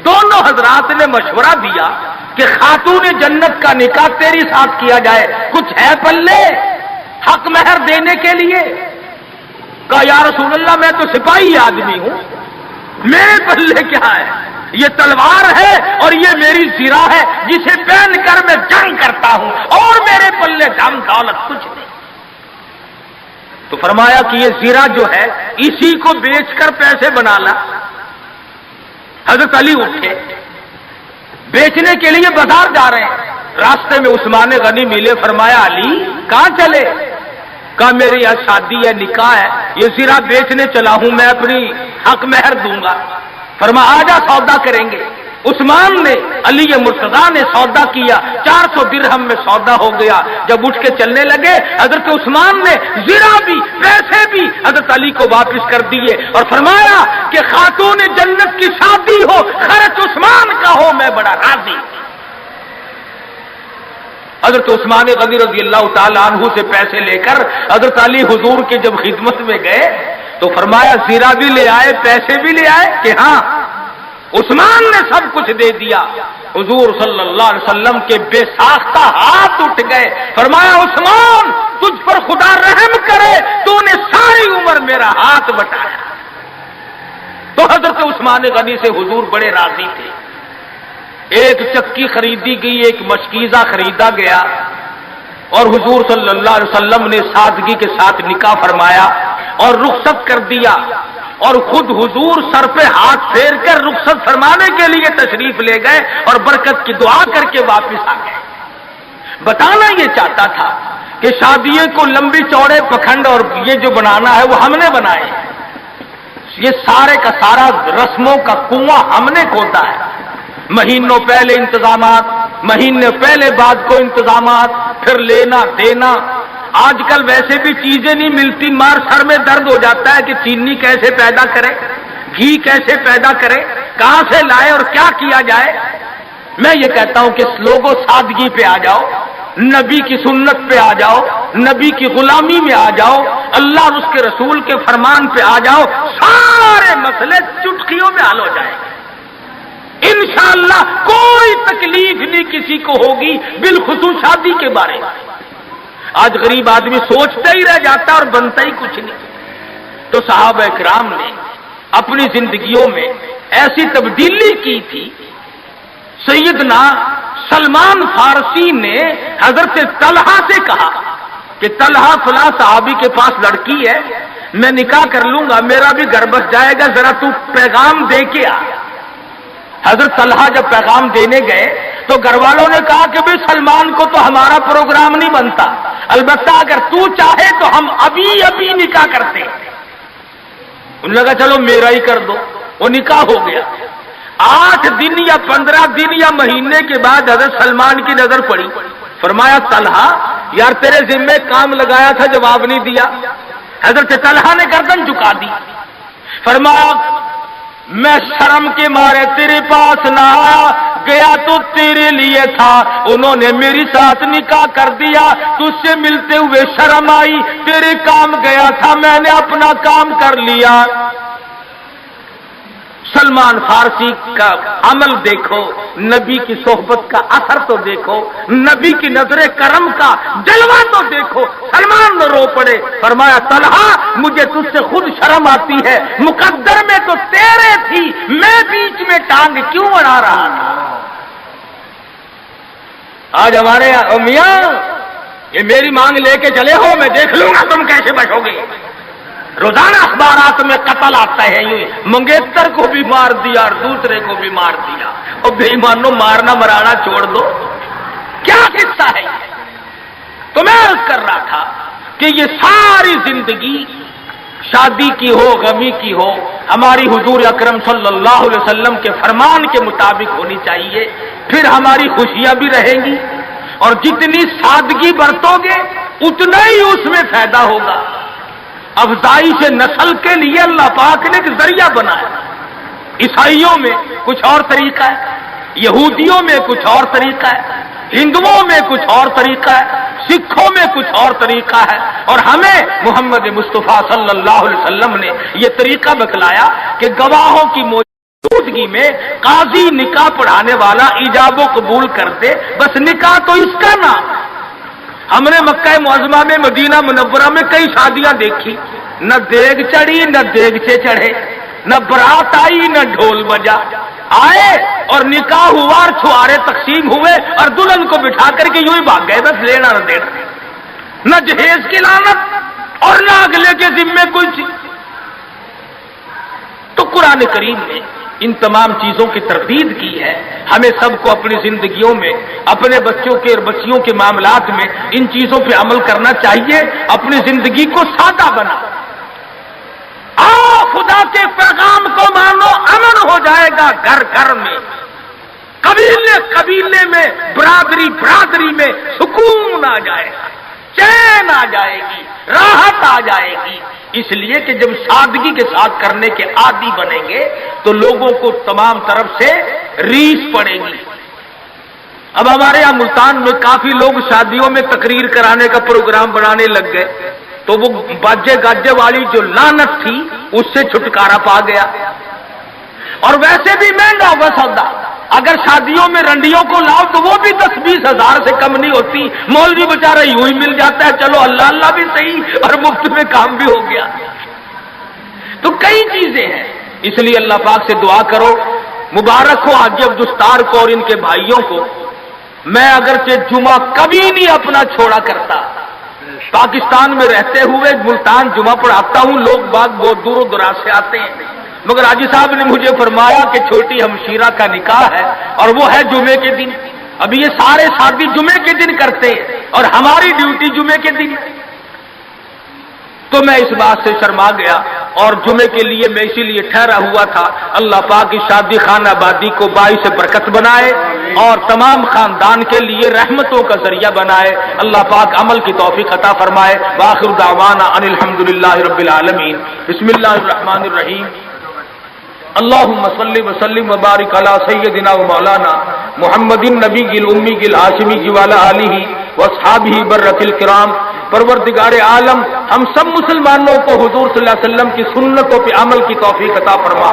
دونوں حضرات نے مشورہ دیا کہ خاتون جنت کا نکاح تیری ساتھ کیا جائے، کچھ ہے پلے حق مہر دینے کے لیے؟ کہا یا رسول اللہ میں تو سپاہی آدمی ہوں، میرے پلے کیا ہے؟ یہ تلوار ہے اور یہ میری زرہ ہے جسے پہن کر میں جنگ کرتا ہوں، اور میرے پلے دم دولت کچھ نہیں۔ تو فرمایا کہ یہ زرہ جو ہے اسی کو بیچ کر پیسے بنا لا۔ حضرت علی اٹھے، بیچنے کے لیے بازار جا رہے ہیں، راستے میں عثمان غنی ملے، فرمایا علی کہاں چلے؟ کہا میری یہاں شادی ہے، نکاح ہے، یہ زرہ بیچنے چلا ہوں، میں اپنی حق مہر دوں گا۔ فرمایا آجا سودا کریں گے۔ عثمان نے، علی مرتضیٰ نے سودا کیا، 400 درہم میں سودا ہو گیا۔ جب اٹھ کے چلنے لگے حضرت عثمان نے زرہ بھی پیسے بھی حضرت علی کو واپس کر دیے اور فرمایا کہ خاتون جنت کی شادی ہو، خرچ عثمان کا ہو، میں بڑا راضی۔ حضرت عثمان غنی رضی اللہ تعالی عنہ سے پیسے لے کر حضرت علی حضور کے جب خدمت میں گئے تو فرمایا زیرہ بھی لے آئے، پیسے بھی لے آئے؟ کہ ہاں۔ عثمان نے سب کچھ دے دیا۔ حضور صلی اللہ علیہ وسلم کے بے ساختہ ہاتھ اٹھ گئے، فرمایا عثمان تجھ پر خدا رحم کرے، تو نے ساری عمر میرا ہاتھ بٹایا۔ تو حضرت عثمان غنی سے حضور بڑے راضی تھے۔ ایک چکی خریدی گئی، ایک مشکیزہ خریدا گیا، اور حضور صلی اللہ علیہ وسلم نے سادگی کے ساتھ نکاح فرمایا اور رخصت کر دیا، اور خود حضور سر پہ ہاتھ پھیر کر رخصت فرمانے کے لیے تشریف لے گئے اور برکت کی دعا کر کے واپس آ گئے۔ بتانا یہ چاہتا تھا کہ شادیوں کو لمبی چوڑے پکھنڈ اور یہ جو بنانا ہے وہ ہم نے بنائے، یہ سارے کا سارا رسموں کا کنواں ہم نے کھودا ہے۔ مہینوں پہلے انتظامات، مہینے پہلے بعد کو انتظامات، پھر لینا دینا۔ آج کل ویسے بھی چیزیں نہیں ملتی، مار سر میں درد ہو جاتا ہے کہ چینی کیسے پیدا کرے، گھی کیسے پیدا کرے، کہاں سے لائے اور کیا کیا جائے۔ میں یہ کہتا ہوں کہ لوگوں سادگی پہ آ جاؤ، نبی کی سنت پہ آ جاؤ، نبی کی غلامی میں آ جاؤ، اللہ اور اس کے رسول کے فرمان پہ آ جاؤ، سارے مسئلے چٹکیوں میں حل ہو جائیں گے انشاءاللہ۔ کوئی تکلیف نہیں کسی کو ہوگی، بالخصوص شادی کے بارے میں۔ آج غریب آدمی سوچتا ہی رہ جاتا اور بنتا ہی کچھ نہیں۔ تو صحابہ اکرام نے اپنی زندگیوں میں ایسی تبدیلی کی تھی۔ سیدنا سلمان فارسی نے حضرت طلحہ سے کہا کہ طلحہ فلاں صحابی کے پاس لڑکی ہے، میں نکاح کر لوں گا، میرا بھی گھر بس جائے گا، ذرا تو پیغام دے کے آ۔ حضرت طلحہ جب پیغام دینے گئے تو گھر والوں نے کہا کہ بھئی سلمان کو تو ہمارا پروگرام نہیں بنتا، البتہ اگر تو چاہے تو ہم ابھی نکاح کرتے۔ انہوں نے کہا چلو میرا ہی کر دو، وہ نکاح ہو گیا۔ 8 دن یا 15 دن یا مہینے کے بعد حضرت سلمان کی نظر پڑی، فرمایا طلحہ یار تیرے ذمے کام لگایا تھا، جواب نہیں دیا۔ حضرت طلحہ نے گردن جھکا دی، فرمایا میں شرم کے مارے تیرے پاس نہ آیا، گیا تو تیرے لیے تھا، انہوں نے میری ساتھ نکاح کر دیا، تجھ سے ملتے ہوئے شرم آئی، تیرے کام گیا تھا، میں نے اپنا کام کر لیا۔ سلمان فارسی کا عمل دیکھو، نبی کی صحبت کا اثر تو دیکھو، نبی کی نظر کرم کا جلوہ تو دیکھو۔ سلمان نے رو پڑے، فرمایا طلحہ مجھے تجھ سے خود شرم آتی ہے، مقدر میں تو تیرے تھی، میں بیچ میں ٹانگ کیوں اڑا رہا تھا۔ آج ہمارے میاں یہ میری مانگ لے کے چلے ہو، میں دیکھ لوں گا تم کیسے بچو گے۔ روزانہ اخبارات میں قتل آتا ہے، یوں منگیتر کو بھی مار دیا اور دوسرے کو بھی مار دیا، اور بے ایمانوں مارنا مرانا چھوڑ دو، کیا قصہ ہے؟ تو میں عرض کر رہا تھا کہ یہ ساری زندگی شادی کی ہو، غمی کی ہو، ہماری حضور اکرم صلی اللہ علیہ وسلم کے فرمان کے مطابق ہونی چاہیے، پھر ہماری خوشیاں بھی رہیں گی، اور جتنی سادگی برتو گے اتنا ہی اس میں فائدہ ہوگا۔ افزائش نسل کے لیے اللہ پاک نے ایک ذریعہ بنایا۔ عیسائیوں میں کچھ اور طریقہ ہے، یہودیوں میں کچھ اور طریقہ ہے، ہندوؤں میں کچھ اور طریقہ ہے، سکھوں میں کچھ اور طریقہ ہے، اور ہمیں محمد مصطفیٰ صلی اللہ علیہ وسلم نے یہ طریقہ بتلایا کہ گواہوں کی موجودگی میں قاضی نکاح پڑھانے والا ایجاب و قبول کر دے، بس نکاح تو اس کا نام۔ ہم نے مکہ معظمہ میں، مدینہ منورہ میں کئی شادیاں دیکھی، نہ دیگ چڑھی نہ دیگچے چڑھے، نہ برات آئی نہ ڈھول بجا، آئے اور نکاح ہوا اور چھوارے تقسیم ہوئے اور دلہن کو بٹھا کر کے یوں ہی بھاگ گئے، بس لینا نہ دینا، نہ جہیز کی لعنت اور نہ اگلے کے ذمے کوئی چیز۔ تو قرآن کریم نے ان تمام چیزوں کی تردید کی ہے۔ ہمیں سب کو اپنی زندگیوں میں، اپنے بچوں کے اور بچیوں کے معاملات میں ان چیزوں پہ عمل کرنا چاہیے، اپنی زندگی کو سادہ بنا۔ آؤ خدا کے پیغام کو مانو، امن ہو جائے گا گھر گھر میں، قبیلے قبیلے میں، برادری برادری میں سکون آ جائے گا، چین آ جائے گی، راحت آ جائے گی۔ اس لیے کہ جب سادگی کے ساتھ کرنے کے عادی بنیں گے تو لوگوں کو تمام طرف سے ریس پڑے گی۔ اب ہمارے یہاں ملتان میں کافی لوگ شادیوں میں تقریر کرانے کا پروگرام بنانے لگ گئے، تو وہ باجے گاجے والی جو لعنت تھی اس سے چھٹکارا پا گیا، اور ویسے بھی مہنگا ہوا سودا۔ اگر شادیوں میں رنڈیوں کو لاؤ تو وہ بھی 10-20 ہزار سے کم نہیں ہوتی، مولوی بیچارہ یوں ہی مل جاتا ہے، چلو اللہ اللہ بھی صحیح اور مفت میں کام بھی ہو گیا۔ تو کئی چیزیں ہیں، اس لیے اللہ پاک سے دعا کرو۔ مبارک ہو حاجی عبدالستار کو اور ان کے بھائیوں کو۔ میں اگرچہ جمعہ کبھی نہیں اپنا چھوڑا کرتا، پاکستان میں رہتے ہوئے ملتان جمعہ پڑھاتا ہوں، لوگ باغ بہت دور و دراز سے آتے ہیں، مگر حاجی صاحب نے مجھے فرمایا کہ چھوٹی ہمشیرہ کا نکاح ہے اور وہ ہے جمعے کے دن۔ ابھی یہ سارے شادی جمعے کے دن کرتے ہیں اور ہماری ڈیوٹی جمعے کے دن، تو میں اس بات سے شرما گیا اور جمعے کے لیے میں اسی لیے ٹھہرا ہوا تھا۔ اللہ پاک کی شادی خانہ آبادی کو باعث برکت بنائے اور تمام خاندان کے لیے رحمتوں کا ذریعہ بنائے۔ اللہ پاک عمل کی توفیق عطا فرمائے۔ وآخر دعوانا ان الحمدللہ رب العالمین۔ بسم اللہ الرحمن الرحیم۔ اللہم صلی وسلم وبارک علی سیدنا و مولانا محمد النبی الامی الہاشمی وعلی آلہ واصحابہ برۃ الکرام۔ پروردگار عالم ہم سب مسلمانوں کو حضور صلی اللہ علیہ وسلم کی سنتوں پہ عمل کی توفیق عطا فرما۔